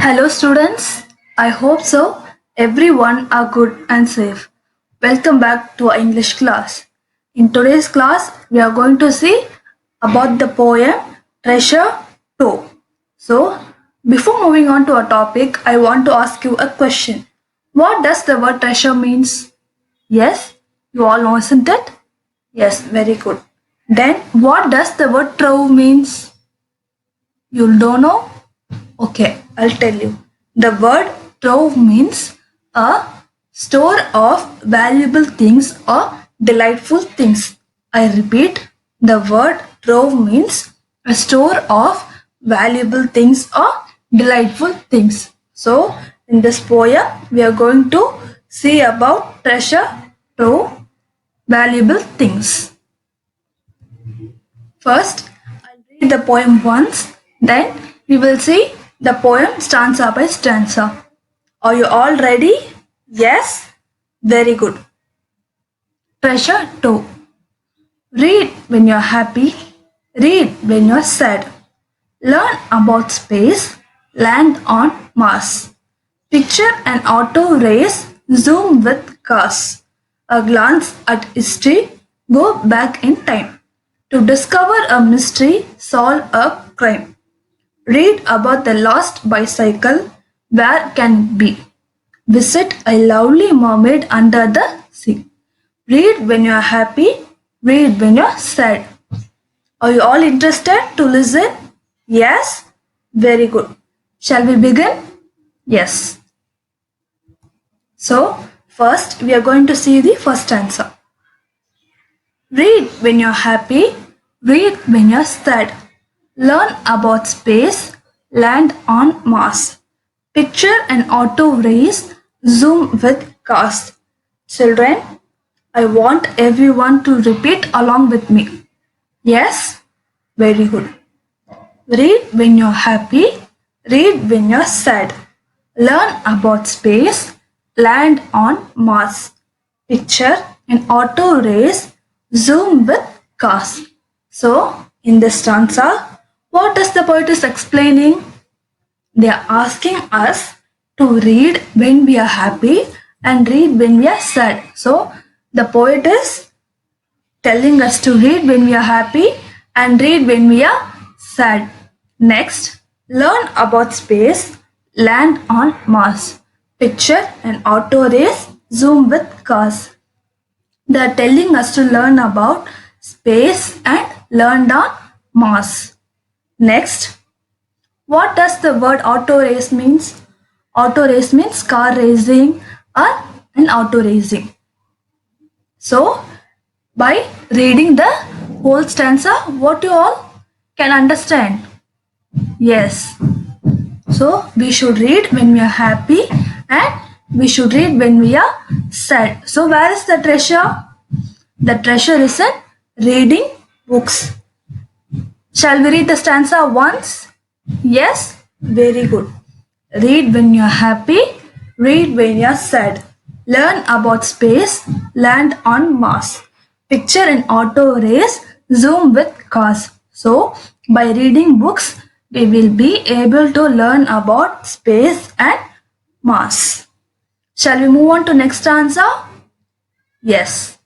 Hello students, I hope so. Everyone are good and safe. Welcome back to our English class. In today's class, we are going to see about the poem Treasure Trove. So, before moving on to our topic, I want to ask you a question. What does the word treasure means? Yes, you all know, isn't it? Yes, very good. Then, what does the word trove means? You don't know? Okay, I'll tell you. The word trove means a store of valuable things or delightful things. I repeat, the word trove means a store of valuable things or delightful things. So, in this poem, we are going to see about treasure trove, valuable things. First, I'll read the poem once, then we will see the poem stanza by stanza. Are you all ready? Yes? Very good. Treasure trove. Read when you're happy, read when you're sad. Learn about space, land on Mars. Picture an auto race, zoom with cars. A glance at history, go back in time. To discover a mystery, solve a crime. Read about the lost bicycle, where can it be? Visit a lovely mermaid under the sea. Read when you are happy, read when you are sad. Are you all interested to listen? Yes? Very good. Shall we begin? Yes. So, first we are going to see the first answer. Read when you're happy, read when you're sad. Learn about space, land on Mars. Picture an auto race, zoom with cars. Children, I want everyone to repeat along with me. Yes? Very good. Read when you're happy, read when you're sad. Learn about space, land on Mars. Picture an auto race, zoom with cars. So, in this stanza, what does the poet is explaining? They are asking us to read when we are happy and read when we are sad. So, the poet is telling us to read when we are happy and read when we are sad. Next, learn about space, land on Mars. Picture an auto race, zoom with cars. They are telling us to learn about space and learn on Mars. Next, what does the word auto race means? Auto race means car racing or an auto racing. So, by reading the whole stanza, what you all can understand? Yes. So, we should read when we are happy and we should read when we are sad. So, where is the treasure? The treasure is in reading books. Shall we read the stanza once? Yes? Very good. Read when you're happy, read when you're sad. Learn about space, land on Mars. Picture an auto race, zoom with cars. So, by reading books, we will be able to learn about space and Mars. Shall we move on to next answer? Yes.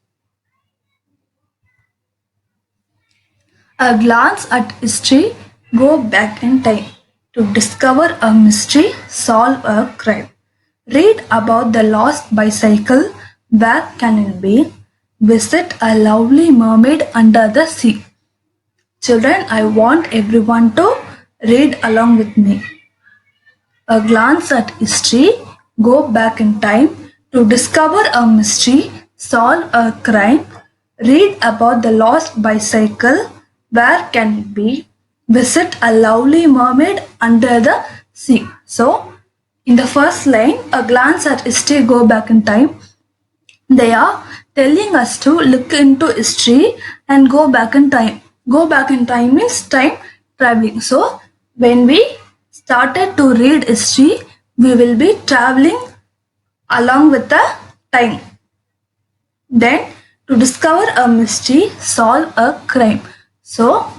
A glance at history, go back in time. To discover a mystery, solve a crime. Read about the lost bicycle, where can it be? Visit a lovely mermaid under the sea. Children, I want everyone to read along with me. A glance at history, go back in time. To discover a mystery, solve a crime. Read about the lost bicycle, where can it be? Visit a lovely mermaid under the sea. So, in the first line, a glance at history, go back in time. They are telling us to look into history and go back in time. Go back in time means time traveling. So, when we started to read history, we will be traveling along with the time. Then, to discover a mystery, solve a crime. So,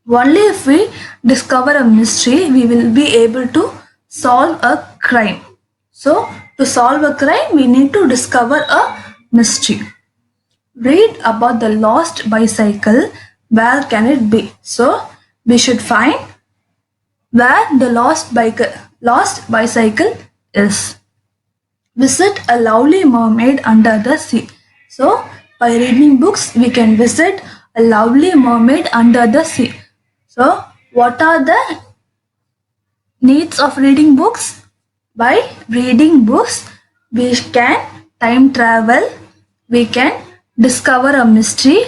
only if we discover a mystery, we will be able to solve a crime. So, to solve a crime, we need to discover a mystery. Read about the lost bicycle. Where can it be? So, we should find where the lost bicycle is. Visit a lovely mermaid under the sea. So, by reading books, we can visit a lovely mermaid under the sea. So, what are the needs of reading books? By reading books, we can time travel, we can discover a mystery,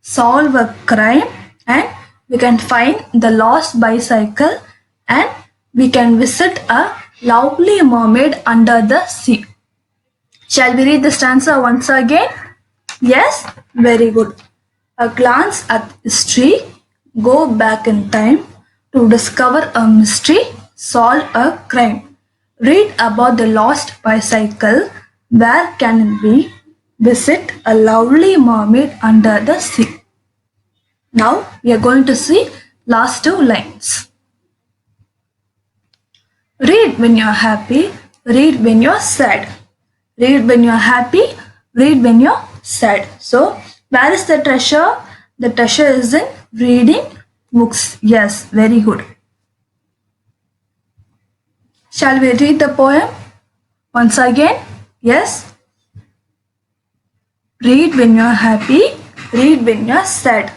solve a crime, and we can find the lost bicycle, and we can visit a lovely mermaid under the sea. Shall we read the stanza once again? Yes, very good. A glance at history, go back in time to discover a mystery, solve a crime. Read about the lost bicycle, where can it be? Visit a lovely mermaid under the sea. Now we are going to see last two lines. Read when you're happy, read when you're sad. Read when you're happy, read when you're sad. So, where is the treasure? The treasure is in reading books. Yes, very good. Shall we read the poem once again? Yes. Read when you're happy, read when you're sad.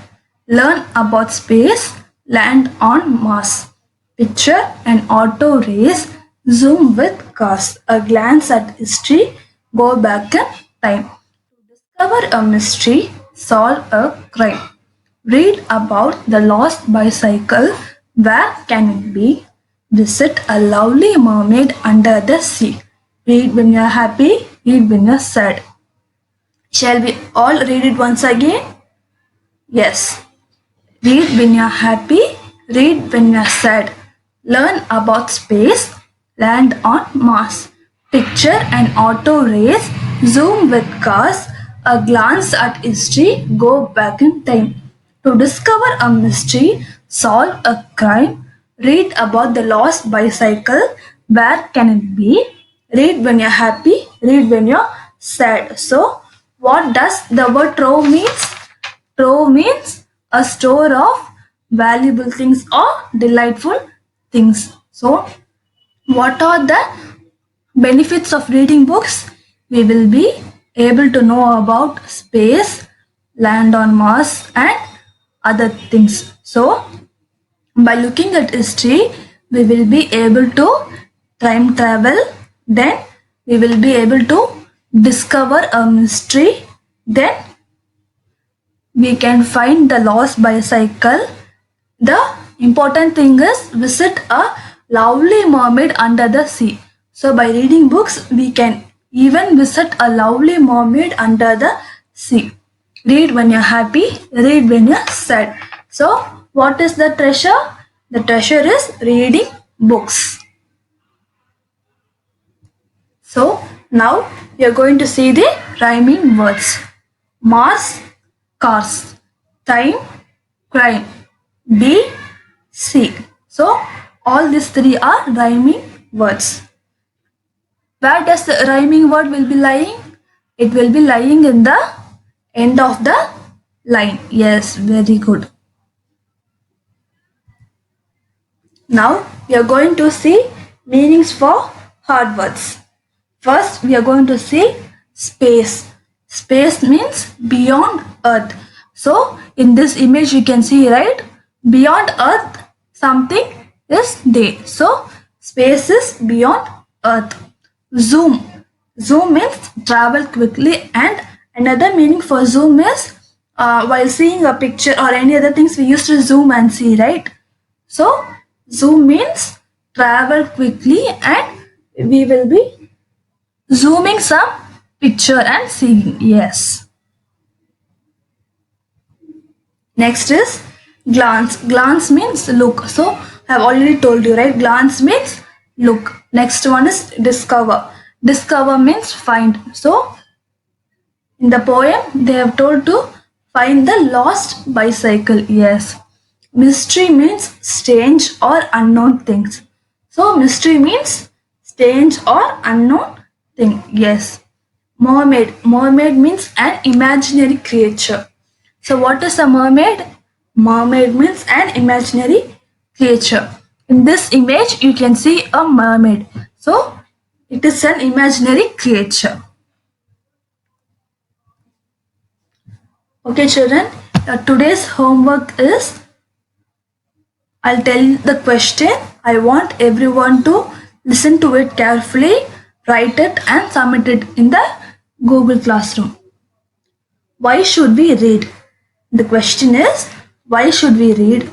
Learn about space, land on Mars. Picture an auto race, zoom with cars. A glance at history, go back in time. Discover a mystery, solve a crime. Read about the lost bicycle, where can it be? Visit a lovely mermaid under the sea. Read when you're happy, read when you're sad. Shall we all read it once again? Yes. Read when you're happy, read when you're sad. Learn about space, land on Mars. Picture an auto race, zoom with cars, a glance at history, go back in time. To discover a mystery, solve a crime, read about the lost bicycle, where can it be? Read when you're happy, read when you're sad. So, what does the word trove means? Trove means a store of valuable things or delightful things. So, what are the benefits of reading books? We will be able to know about space, land on Mars, and other things. So, by looking at history, we will be able to time travel, then we will be able to discover a mystery, then we can find the lost bicycle. The important thing is visit a lovely mermaid under the sea. So by reading books, we can even visit a lovely mermaid under the sea. Read when you're happy, read when you're sad. So what is the treasure? The treasure is reading books. So now we are going to see the rhyming words. Mars, cars, time, crime, B, C. So all these three are rhyming words. Where does the rhyming word will be lying? It will be lying in the end of the line. Yes, very good. Now we are going to see meanings for hard words. First, we are going to see space. Space means beyond Earth. So, in this image, you can see, right? Beyond Earth, something is there. So, space is beyond Earth. Zoom. Zoom means travel quickly, and another meaning for zoom is while seeing a picture or any other things, we used to zoom and see, right? So, zoom means travel quickly, and we will be zooming some picture and seeing. Yes. Next is glance. Glance means look. So I have already told you, right? Glance means look. Next one is discover. Discover means find. So in the poem they have told to find the lost bicycle. Yes. Mystery means strange or unknown things. So mystery means strange or unknown thing. Yes. Mermaid. Mermaid means an imaginary creature. So what is a mermaid? Mermaid means an imaginary creature. In this image you can see a mermaid. So it is an imaginary creature. Okay children, today's homework is, I'll tell the question. I want everyone to listen to it carefully, write it and submit it in the Google Classroom. Why should we read? The question is, why should we read?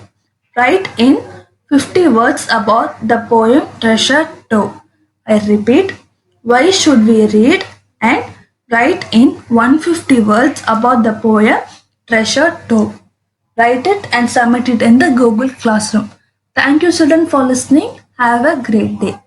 Write in 50 words about the poem Treasure Trove. I repeat, why should we read? And write in 150 words about the poem Treasure Trove. Write it and submit it in the Google Classroom. Thank you children for listening. Have a great day.